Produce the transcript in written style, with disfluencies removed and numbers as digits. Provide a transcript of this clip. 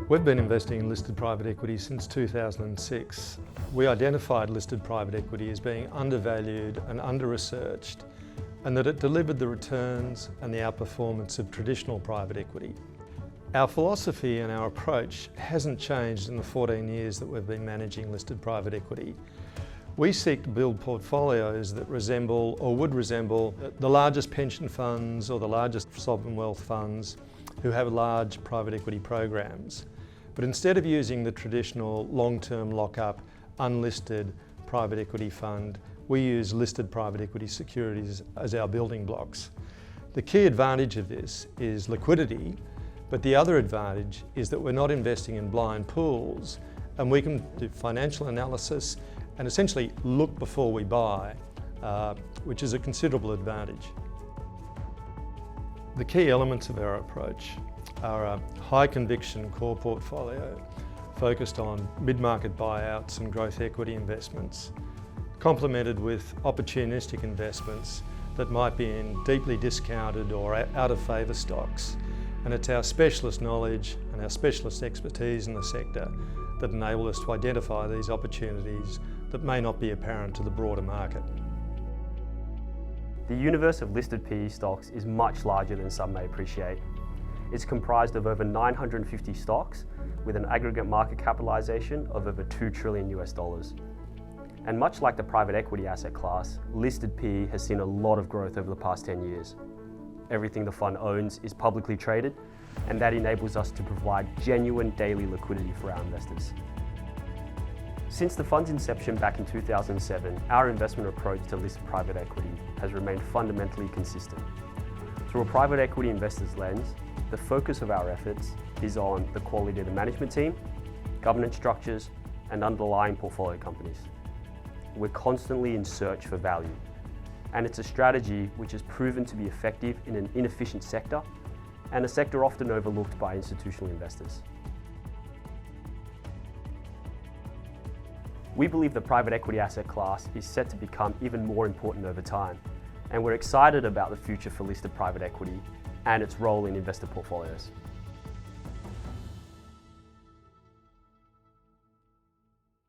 We've been investing in listed private equity since 2006. We identified listed private equity as being undervalued and under-researched, and that it delivered the returns and the outperformance of traditional private equity. Our philosophy and our approach hasn't changed in the 14 years that we've been managing listed private equity. We seek to build portfolios that resemble or would resemble the largest pension funds or the largest sovereign wealth funds who have large private equity programs. But instead of using the traditional long-term lock-up, unlisted private equity fund, we use listed private equity securities as our building blocks. The key advantage of this is liquidity, but the other advantage is that we're not investing in blind pools, and we can do financial analysis and essentially look before we buy, which is a considerable advantage. The key elements of our approach are a high conviction core portfolio focused on mid-market buyouts and growth equity investments, complemented with opportunistic investments that might be in deeply discounted or out of favour stocks. And it's our specialist knowledge and our specialist expertise in the sector that enable us to identify these opportunities that may not be apparent to the broader market. The universe of listed PE stocks is much larger than some may appreciate. It's comprised of over 950 stocks with an aggregate market capitalization of over $2 trillion US. And much like the private equity asset class, listed PE has seen a lot of growth over the past 10 years. Everything the fund owns is publicly traded, and that enables us to provide genuine daily liquidity for our investors. Since the fund's inception back in 2007, our investment approach to listed private equity has remained fundamentally consistent. Through a private equity investor's lens, the focus of our efforts is on the quality of the management team, governance structures, and underlying portfolio companies. We're constantly in search for value, and it's a strategy which has proven to be effective in an inefficient sector, and a sector often overlooked by institutional investors. We believe the private equity asset class is set to become even more important over time, and we're excited about the future for listed private equity and its role in investor portfolios.